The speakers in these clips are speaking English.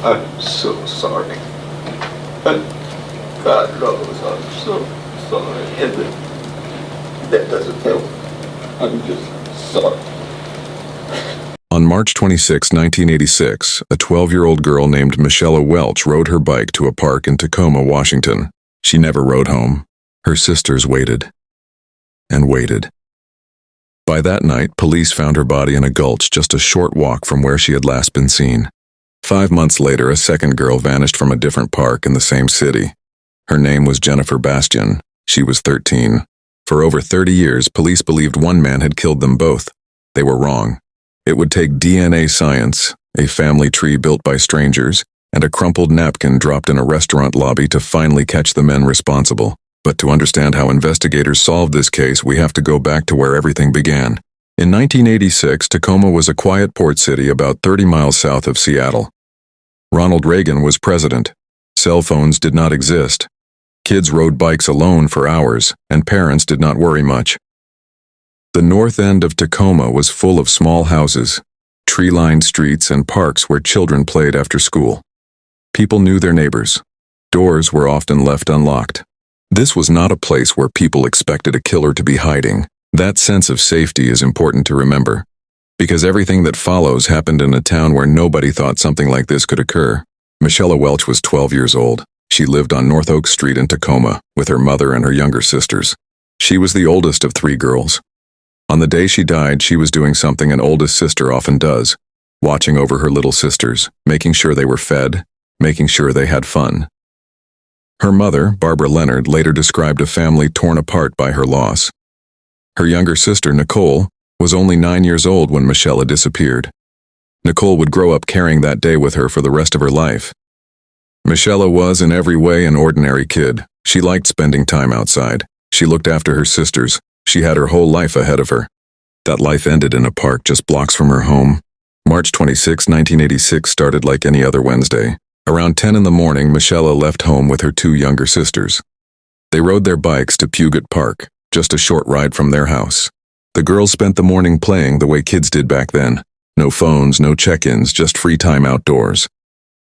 I'm so sorry. And God knows I'm so sorry. And that doesn't help. I'm just sorry. On March 26, 1986, a 12-year-old girl named Michella Welch rode her bike to a park in Tacoma, Washington. She never rode home. Her sisters waited and waited. By that night, police found her body in a gulch just a short walk from where she had last been seen. 5 months later, a second girl vanished from a different park in the same city. Her name was Jennifer Bastian. She was 13. For over 30 years, police believed one man had killed them both. They were wrong. It would take DNA science, a family tree built by strangers, and a crumpled napkin dropped in a restaurant lobby to finally catch the men responsible. But to understand how investigators solved this case, we have to go back to where everything began. In 1986, Tacoma was a quiet port city about 30 miles south of Seattle. Ronald Reagan was president. Cell phones did not exist. Kids rode bikes alone for hours, and parents did not worry much. The north end of Tacoma was full of small houses, tree-lined streets, and parks where children played after school. People knew their neighbors. Doors were often left unlocked. This was not a place where people expected a killer to be hiding. That sense of safety is important to remember, because everything that follows happened in a town where nobody thought something like this could occur. Michella Welch was 12 years old. She lived on North Oak Street in Tacoma with her mother and her younger sisters. She was the oldest of 3 girls. On the day she died, she was doing something an oldest sister often does, watching over her little sisters, making sure they were fed, making sure they had fun. Her mother, Barbara Leonard, later described a family torn apart by her loss. Her younger sister, Nicole, was only 9 years old when Michella disappeared. Nicole would grow up carrying that day with her for the rest of her life. Michella was in every way an ordinary kid. She liked spending time outside. She looked after her sisters. She had her whole life ahead of her. That life ended in a park just blocks from her home. March 26, 1986 started like any other Wednesday. Around 10 in the morning, Michella left home with her 2 younger sisters. They rode their bikes to Puget Park, just a short ride from their house. The girls spent the morning playing the way kids did back then. No phones, no check-ins, just free time outdoors.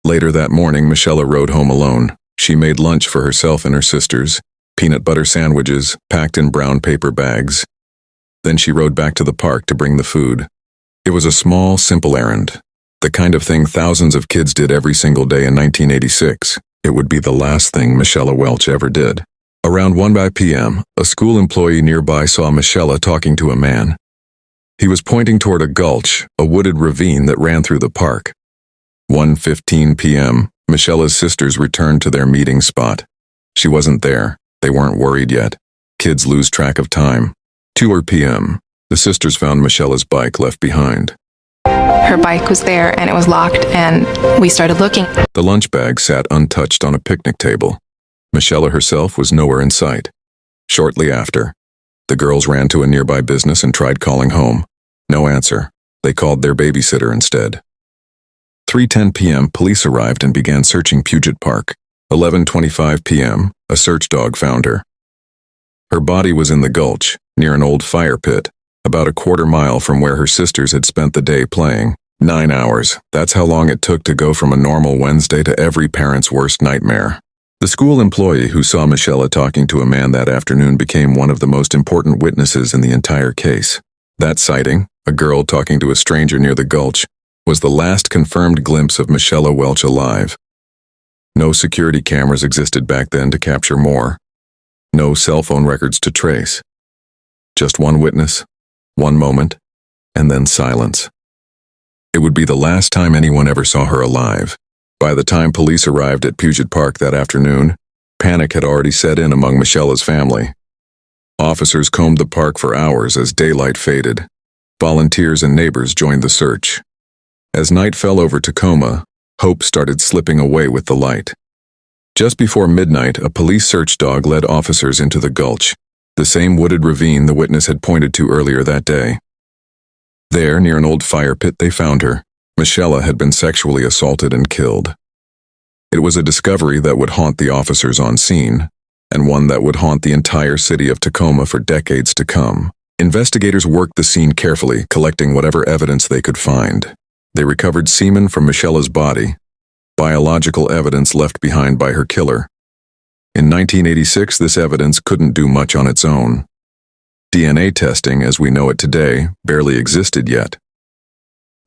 Later that morning, Michella rode home alone. She made lunch for herself and her sisters, peanut butter sandwiches packed in brown paper bags. Then she rode back to the park to bring the food. It was a small, simple errand, the kind of thing thousands of kids did every single day in 1986. It would be the last thing Michella Welch ever did. Around 1 p.m., a school employee nearby saw Michella talking to a man. He was pointing toward a gulch, a wooded ravine that ran through the park. 1:15 p.m., Michella's sisters returned to their meeting spot. She wasn't there. They weren't worried yet. Kids lose track of time. 2 p.m., the sisters found Michella's bike left behind. Her bike was there and it was locked, and we started looking. The lunch bag sat untouched on a picnic table. Michella herself was nowhere in sight. Shortly after, the girls ran to a nearby business and tried calling home. No answer. They called their babysitter instead. 3:10 p.m., police arrived and began searching Puget Park. 11:25 p.m., a search dog found her. Her body was in the gulch, near an old fire pit, about a quarter mile from where her sisters had spent the day playing. 9 hours. That's how long it took to go from a normal Wednesday to every parent's worst nightmare. The school employee who saw Michella talking to a man that afternoon became one of the most important witnesses in the entire case. That sighting, a girl talking to a stranger near the gulch, was the last confirmed glimpse of Michella Welch alive. No security cameras existed back then to capture more. No cell phone records to trace. Just one witness, one moment, and then silence. It would be the last time anyone ever saw her alive. By the time police arrived at Puget Park that afternoon, panic had already set in among Michella's family. Officers combed the park for hours as daylight faded. Volunteers and neighbors joined the search. As night fell over Tacoma, hope started slipping away with the light. Just before midnight, a police search dog led officers into the gulch, the same wooded ravine the witness had pointed to earlier that day. There, near an old fire pit, they found her. Michella had been sexually assaulted and killed. It was a discovery that would haunt the officers on scene, and one that would haunt the entire city of Tacoma for decades to come. Investigators worked the scene carefully, collecting whatever evidence they could find. They recovered semen from Michella's body, biological evidence left behind by her killer. In 1986, this evidence couldn't do much on its own. DNA testing, as we know it today, barely existed yet.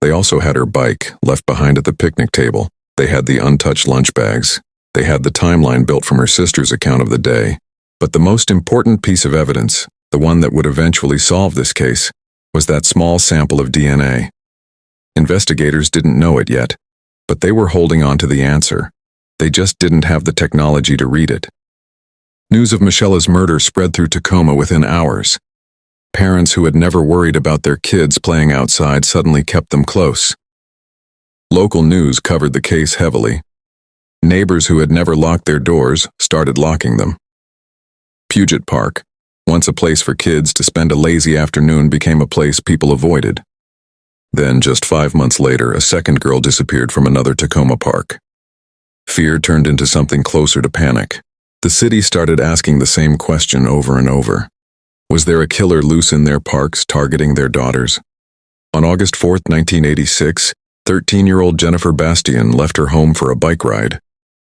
They also had her bike, left behind at the picnic table. They had the untouched lunch bags. They had the timeline built from her sister's account of the day. But the most important piece of evidence, the one that would eventually solve this case, was that small sample of DNA. Investigators didn't know it yet, but they were holding on to the answer. They just didn't have the technology to read it. News of Michella's murder spread through Tacoma within hours. Parents who had never worried about their kids playing outside suddenly kept them close. Local news covered the case heavily. Neighbors who had never locked their doors started locking them. Puget Park, once a place for kids to spend a lazy afternoon, became a place people avoided. Then, just 5 months later, a second girl disappeared from another Tacoma park. Fear turned into something closer to panic. The city started asking the same question over and over. Was there a killer loose in their parks targeting their daughters? On August 4, 1986, 13-year-old Jennifer Bastian left her home for a bike ride.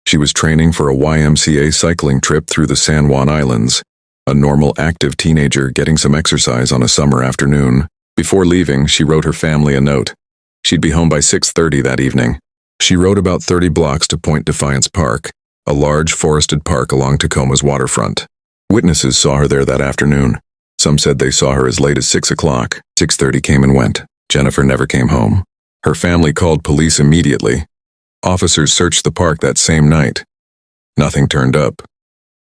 She was training for a YMCA cycling trip through the San Juan Islands, a normal, active teenager getting some exercise on a summer afternoon. Before leaving, she wrote her family a note. She'd be home by 6:30 that evening. She rode about 30 blocks to Point Defiance Park, a large forested park along Tacoma's waterfront. Witnesses saw her there that afternoon. Some said they saw her as late as 6 o'clock. 6:30 came and went. Jennifer never came home. Her family called police immediately. Officers searched the park that same night. Nothing turned up.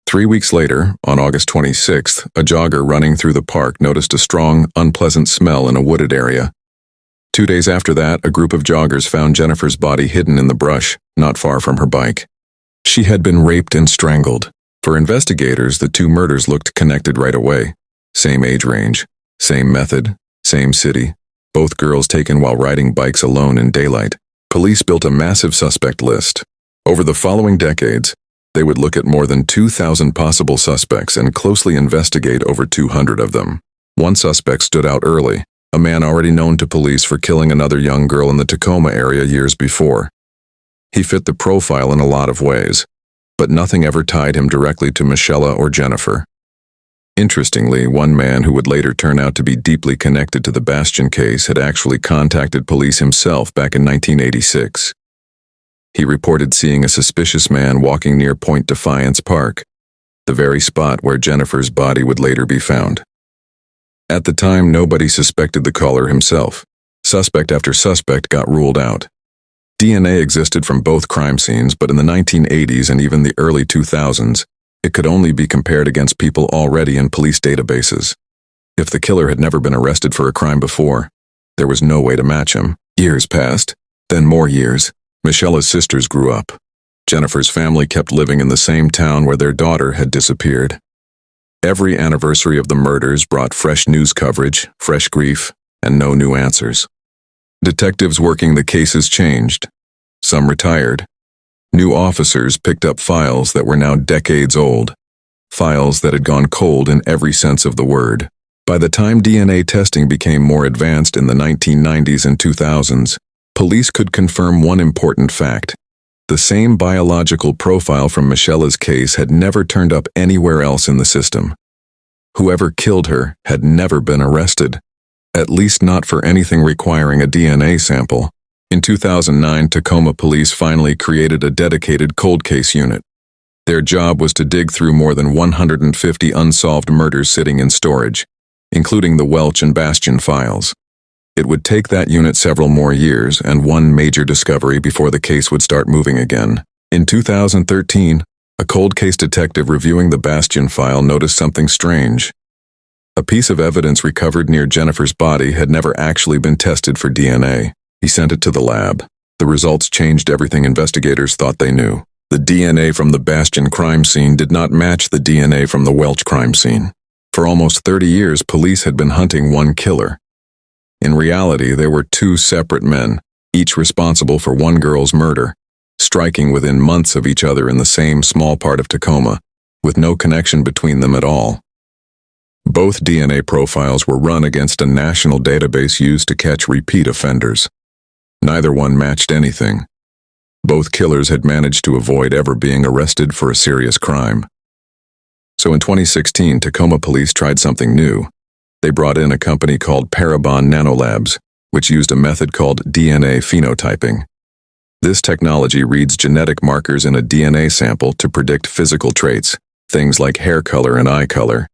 3 weeks later, on August 26th, a jogger running through the park noticed a strong, unpleasant smell in a wooded area. 2 days after that, a group of joggers found Jennifer's body hidden in the brush, not far from her bike. She had been raped and strangled. For investigators, the two murders looked connected right away. Same age range, same method, same city. Both girls taken while riding bikes alone in daylight. Police built a massive suspect list. Over the following decades, they would look at more than 2,000 possible suspects and closely investigate over 200 of them. One suspect stood out early, a man already known to police for killing another young girl in the Tacoma area years before. He fit the profile in a lot of ways, but nothing ever tied him directly to Michella or Jennifer. Interestingly, one man who would later turn out to be deeply connected to the Bastian case had actually contacted police himself back in 1986. He reported seeing a suspicious man walking near Point Defiance Park, the very spot where Jennifer's body would later be found. At the time, nobody suspected the caller himself. Suspect after suspect got ruled out. DNA existed from both crime scenes, but in the 1980s and even the early 2000s, it could only be compared against people already in police databases. If the killer had never been arrested for a crime before, there was no way to match him. Years passed, then more years. Michella's sisters grew up. Jennifer's family kept living in the same town where their daughter had disappeared. Every anniversary of the murders brought fresh news coverage, fresh grief, and no new answers. Detectives working the cases changed. Some retired. New officers picked up files that were now decades old, files that had gone cold in every sense of the word. By the time DNA testing became more advanced in the 1990s and 2000s, police could confirm one important fact. The same biological profile from Michella's case had never turned up anywhere else in the system. Whoever killed her had never been arrested, at least not for anything requiring a DNA sample. In 2009, Tacoma police finally created a dedicated cold case unit. Their job was to dig through more than 150 unsolved murders sitting in storage, including the Welch and Bastian files. It would take that unit several more years and one major discovery before the case would start moving again. In 2013, a cold case detective reviewing the Bastian file noticed something strange. A piece of evidence recovered near Jennifer's body had never actually been tested for DNA. He sent it to the lab. The results changed everything investigators thought they knew. The DNA from the Bastian crime scene did not match the DNA from the Welch crime scene. For almost 30 years, police had been hunting one killer. In reality, there were two separate men, each responsible for one girl's murder, striking within months of each other in the same small part of Tacoma, with no connection between them at all. Both DNA profiles were run against a national database used to catch repeat offenders. Neither one matched anything. Both killers had managed to avoid ever being arrested for a serious crime. So in 2016, Tacoma police tried something new. They brought in a company called Parabon Nanolabs, which used a method called DNA phenotyping. This technology reads genetic markers in a DNA sample to predict physical traits, things like hair color and eye color,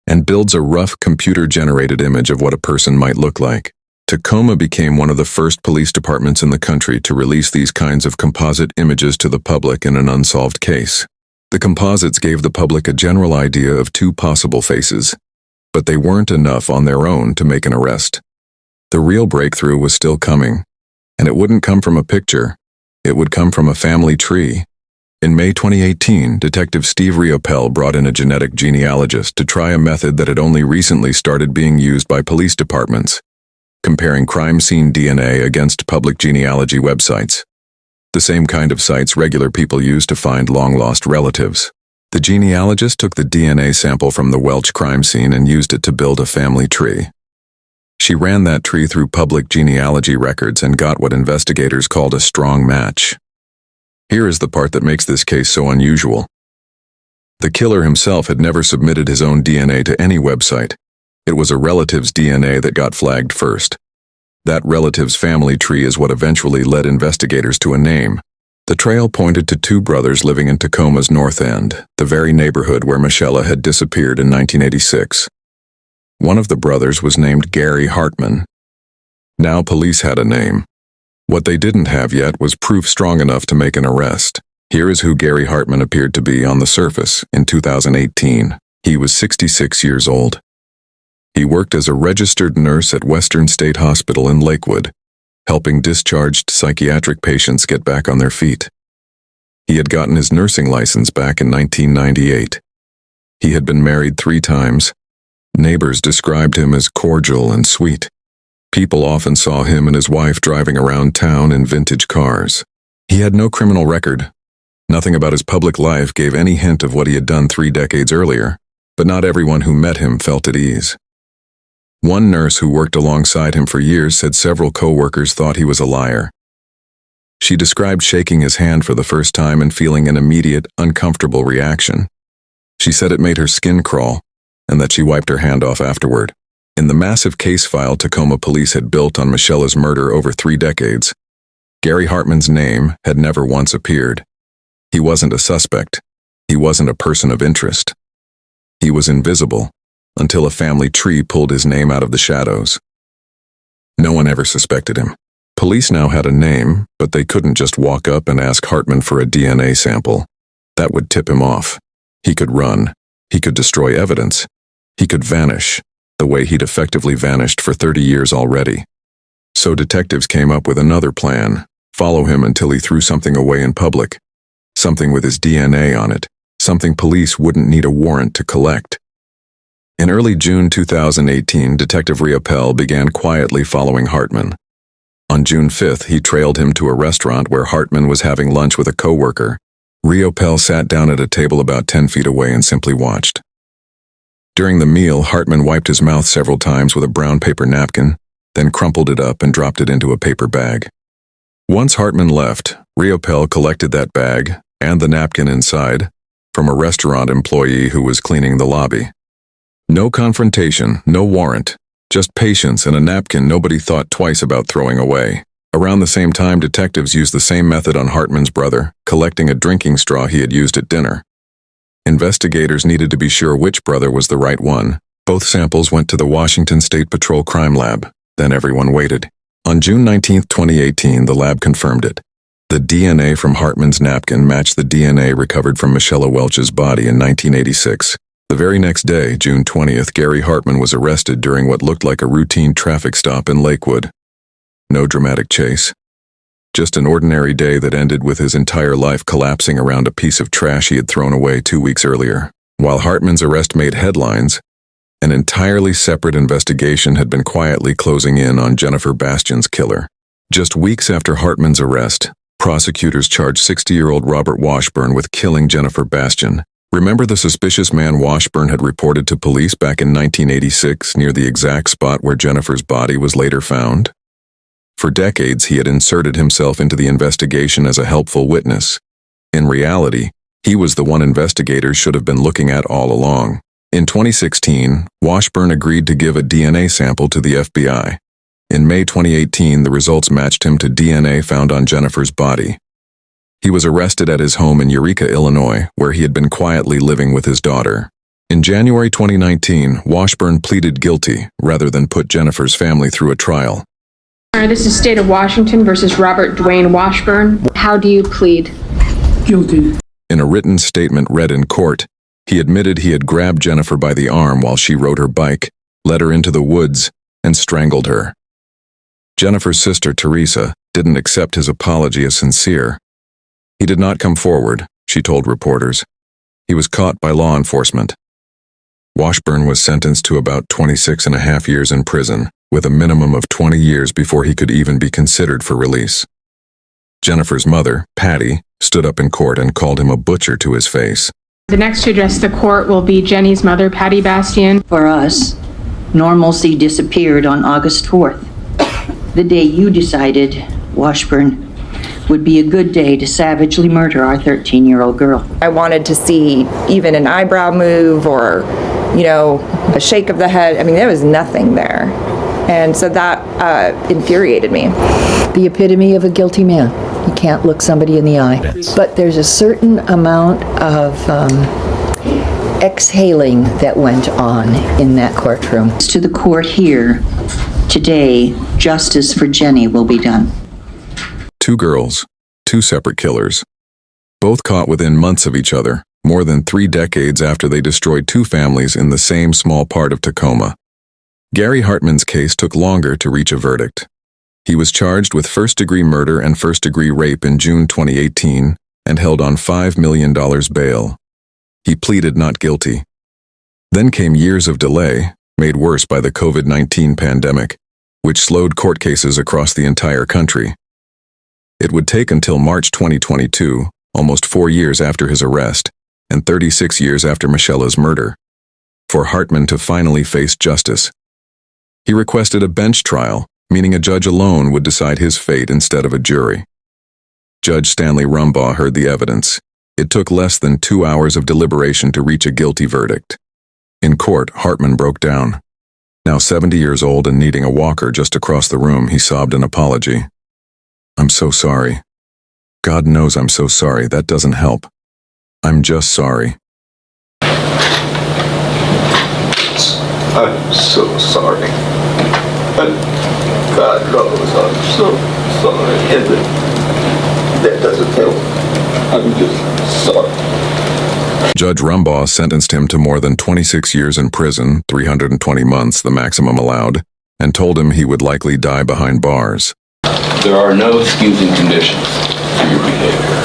and builds a rough computer-generated image of what a person might look like. Tacoma became one of the first police departments in the country to release these kinds of composite images to the public in an unsolved case. The composites gave the public a general idea of two possible faces, but they weren't enough on their own to make an arrest. The real breakthrough was still coming, and it wouldn't come from a picture. It would come from a family tree. In May 2018, Detective Steve Riopel brought in a genetic genealogist to try a method that had only recently started being used by police departments, comparing crime scene DNA against public genealogy websites, the same kind of sites regular people use to find long-lost relatives. The genealogist took the DNA sample from the Welch crime scene and used it to build a family tree. She ran that tree through public genealogy records and got what investigators called a strong match. Here is the part that makes this case so unusual. The killer himself had never submitted his own DNA to any website. It was a relative's DNA that got flagged first. That relative's family tree is what eventually led investigators to a name. The trail pointed to two brothers living in Tacoma's North End, the very neighborhood where Michella had disappeared in 1986. One of the brothers was named Gary Hartman. Now police had a name. What they didn't have yet was proof strong enough to make an arrest. Here is who Gary Hartman appeared to be on the surface in 2018. He was 66 years old. He worked as a registered nurse at Western State Hospital in Lakewood, helping discharged psychiatric patients get back on their feet. He had gotten his nursing license back in 1998. He had been married 3 times. Neighbors described him as cordial and sweet. People often saw him and his wife driving around town in vintage cars. He had no criminal record. Nothing about his public life gave any hint of what he had done 3 decades earlier, but not everyone who met him felt at ease. One nurse who worked alongside him for years said several co-workers thought he was a liar. She described shaking his hand for the first time and feeling an immediate, uncomfortable reaction. She said it made her skin crawl, and that she wiped her hand off afterward. In the massive case file Tacoma police had built on Michella's murder over 3 decades, Gary Hartman's name had never once appeared. He wasn't a suspect. He wasn't a person of interest. He was invisible, until a family tree pulled his name out of the shadows. No one ever suspected him. Police now had a name, but they couldn't just walk up and ask Hartman for a DNA sample. That would tip him off. He could run. He could destroy evidence. He could vanish, the way he'd effectively vanished for 30 years already. So detectives came up with another plan: follow him until he threw something away in public. Something with his DNA on it. Something police wouldn't need a warrant to collect. In early June 2018, Detective Riopel began quietly following Hartman. On June 5th, he trailed him to a restaurant where Hartman was having lunch with a coworker. Riopel sat down at a table about 10 feet away and simply watched. During the meal, Hartman wiped his mouth several times with a brown paper napkin, then crumpled it up and dropped it into a paper bag. Once Hartman left, Riopel collected that bag, and the napkin inside, from a restaurant employee who was cleaning the lobby. No confrontation, no warrant, just patience and a napkin nobody thought twice about throwing away. Around the same time, detectives used the same method on Hartman's brother, collecting a drinking straw he had used at dinner. Investigators needed to be sure which brother was the right one. Both samples went to the Washington State Patrol Crime Lab. Then everyone waited. On June 19, 2018, the lab confirmed it. The DNA from Hartman's napkin matched the DNA recovered from Michella Welch's body in 1986. The very next day, June 20th, Gary Hartman was arrested during what looked like a routine traffic stop in Lakewood. No dramatic chase. Just an ordinary day that ended with his entire life collapsing around a piece of trash he had thrown away 2 weeks earlier. While Hartman's arrest made headlines, an entirely separate investigation had been quietly closing in on Jennifer Bastian's killer. Just weeks after Hartman's arrest, prosecutors charged 60-year-old Robert Washburn with killing Jennifer Bastian. Remember the suspicious man Washburn had reported to police back in 1986 near the exact spot where Jennifer's body was later found? For decades, he had inserted himself into the investigation as a helpful witness. In reality, he was the one investigators should have been looking at all along. In 2016, Washburn agreed to give a DNA sample to the FBI. In May 2018, the results matched him to DNA found on Jennifer's body. He was arrested at his home in Eureka, Illinois, where he had been quietly living with his daughter. In January 2019, Washburn pleaded guilty rather than put Jennifer's family through a trial. This is State of Washington versus Robert Dwayne Washburn. How do you plead? Guilty. In a written statement read in court, he admitted he had grabbed Jennifer by the arm while she rode her bike, led her into the woods, and strangled her. Jennifer's sister, Teresa, didn't accept his apology as sincere. He did not come forward, she told reporters. He was caught by law enforcement. Washburn was sentenced to about 26.5 years in prison, with a minimum of 20 years before he could even be considered for release. Jennifer's mother, Patty, stood up in court and called him a butcher to his face. The next to address the court will be Jenny's mother, Patty Bastian. For us, normalcy disappeared on August 4th, the day you decided Washburn would be a good day to savagely murder our 13-year-old girl. I wanted to see even an eyebrow move or, a shake of the head. I mean, there was nothing there. And so that infuriated me. The epitome of a guilty man. You can't look somebody in the eye. But there's a certain amount of exhaling that went on in that courtroom. To the court here, today, justice for Jenny will be done. 2 girls, 2 separate killers. Both caught within months of each other, more than 3 decades after they destroyed 2 families in the same small part of Tacoma. Gary Hartman's case took longer to reach a verdict. He was charged with first-degree murder and first-degree rape in June 2018 and held on $5 million bail. He pleaded not guilty. Then came years of delay, made worse by the COVID-19 pandemic, which slowed court cases across the entire country. It would take until March 2022, almost 4 years after his arrest, and 36 years after Michella's murder, for Hartman to finally face justice. He requested a bench trial, meaning a judge alone would decide his fate instead of a jury. Judge Stanley Rumbaugh heard the evidence. It took less than 2 hours of deliberation to reach a guilty verdict. In court, Hartman broke down. Now 70 years old and needing a walker just across the room, he sobbed an apology. "I'm so sorry. God knows I'm so sorry. That doesn't help. I'm just sorry." I'm so sorry. And God knows I'm so sorry. And that doesn't help. I'm just sorry. Judge Rumbaugh sentenced him to more than 26 years in prison, 320 months, the maximum allowed, and told him he would likely die behind bars. There are no excusing conditions for your behavior.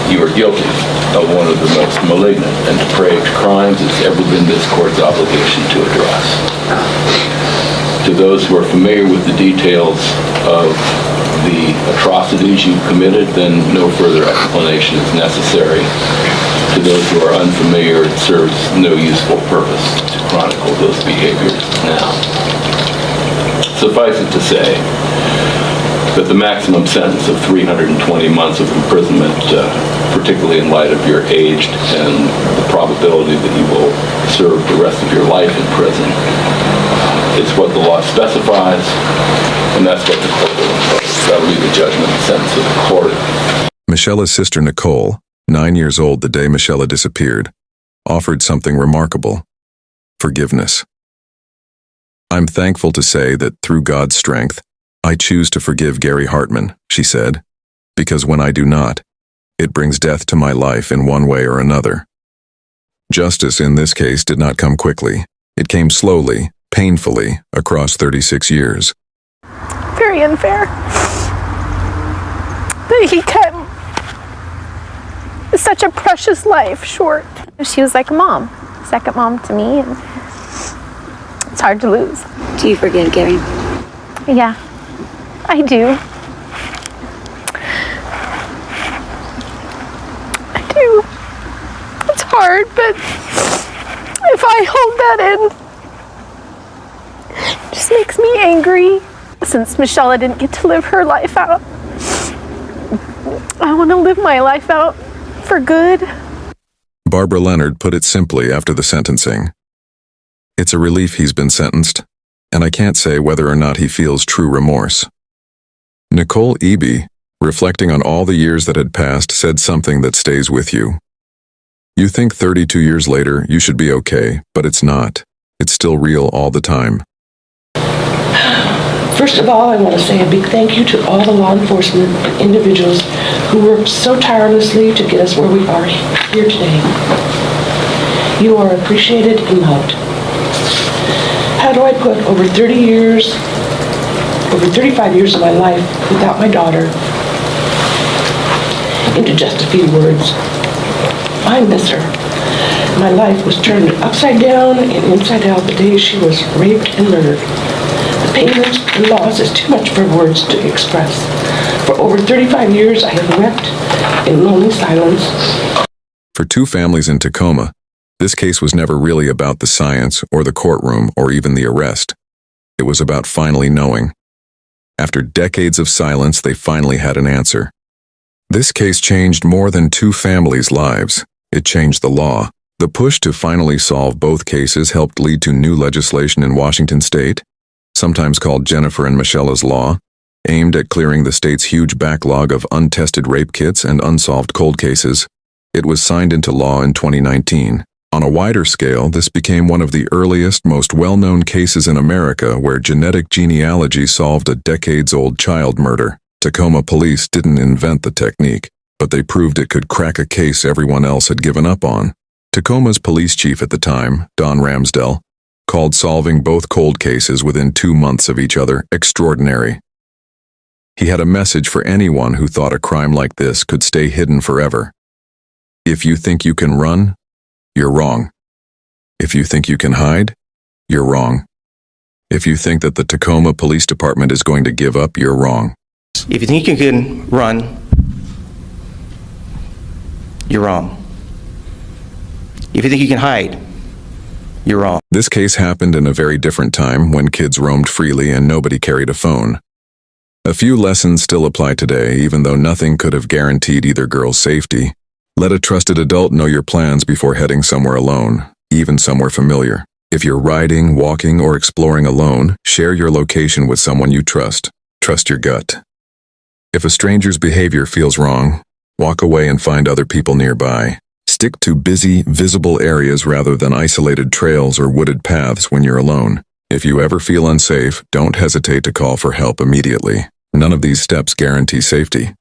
You are guilty of one of the most malignant and depraved crimes it's ever been this court's obligation to address. To those who are familiar with the details of the atrocities you've committed, then no further explanation is necessary. To those who are unfamiliar, it serves no useful purpose to chronicle those behaviors now. Suffice it to say that the maximum sentence of 320 months of imprisonment, particularly in light of your age and the probability that you will serve the rest of your life in prison, is what the law specifies, and that's what the court will impose. That will be the judgment and sentence of the court. Michella's sister Nicole, 9 years old the day Michella disappeared, offered something remarkable: forgiveness. "I'm thankful to say that through God's strength, I choose to forgive Gary Hartman," she said, "because when I do not, it brings death to my life in one way or another." Justice in this case did not come quickly. It came slowly, painfully, across 36 years. Very unfair that he cut such a precious life short. She was like a mom, second mom to me, and it's hard to lose. Do you forgive Gary? Yeah, I do. I do. It's hard, but if I hold that in, it just makes me angry. since Michella didn't get to live her life out. I want to live my life out for good. Barbara Leonard put it simply after the sentencing. It's a relief he's been sentenced, and I can't say whether or not he feels true remorse. Nicole Eby, reflecting on all the years that had passed, said something that stays with you. You think 32 years later you should be okay, but it's not. It's still real all the time. First of all, I want to say a big thank you to all the law enforcement and individuals who worked so tirelessly to get us where we are here today. You are appreciated and loved. How do I put over 35 years of my life without my daughter into just a few words? I miss her. My life was turned upside down and inside out the day she was raped and murdered. The pain and loss is too much for words to express. For over 35 years, I have wept in lonely silence. For two families in Tacoma, this case was never really about the science or the courtroom or even the arrest. It was about finally knowing. After decades of silence, they finally had an answer. This case changed more than two families' lives. It changed the law. The push to finally solve both cases helped lead to new legislation in Washington state, sometimes called Jennifer and Michella's Law, aimed at clearing the state's huge backlog of untested rape kits and unsolved cold cases. It was signed into law in 2019. On a wider scale, this became one of the earliest, most well-known cases in America where genetic genealogy solved a decades-old child murder. Tacoma police didn't invent the technique, but they proved it could crack a case everyone else had given up on. Tacoma's police chief at the time, Don Ramsdell, called solving both cold cases within 2 months of each other extraordinary. He had a message for anyone who thought a crime like this could stay hidden forever. If you think you can run, you're wrong. If you think you can hide, you're wrong. If you think that the Tacoma Police Department is going to give up, you're wrong. If you think you can run, you're wrong. If you think you can hide, you're wrong. This case happened in a very different time when kids roamed freely and nobody carried a phone. A few lessons still apply today, even though nothing could have guaranteed either girl's safety. Let a trusted adult know your plans before heading somewhere alone, even somewhere familiar. If you're riding, walking, or exploring alone, share your location with someone you trust. Trust your gut. If a stranger's behavior feels wrong, walk away and find other people nearby. Stick to busy, visible areas rather than isolated trails or wooded paths when you're alone. If you ever feel unsafe, don't hesitate to call for help immediately. None of these steps guarantee safety,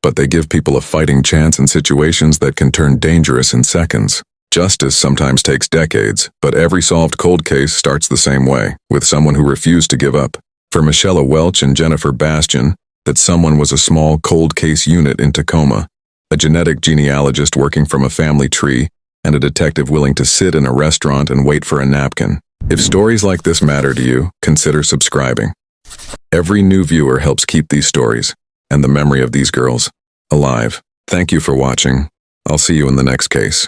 but they give people a fighting chance in situations that can turn dangerous in seconds. Justice sometimes takes decades, but every solved cold case starts the same way, with someone who refused to give up. For Michella Welch and Jennifer Bastian, that someone was a small cold case unit in Tacoma, a genetic genealogist working from a family tree, and a detective willing to sit in a restaurant and wait for a napkin. If stories like this matter to you, consider subscribing. Every new viewer helps keep these stories, and the memory of these girls, alive. Thank you for watching. I'll see you in the next case.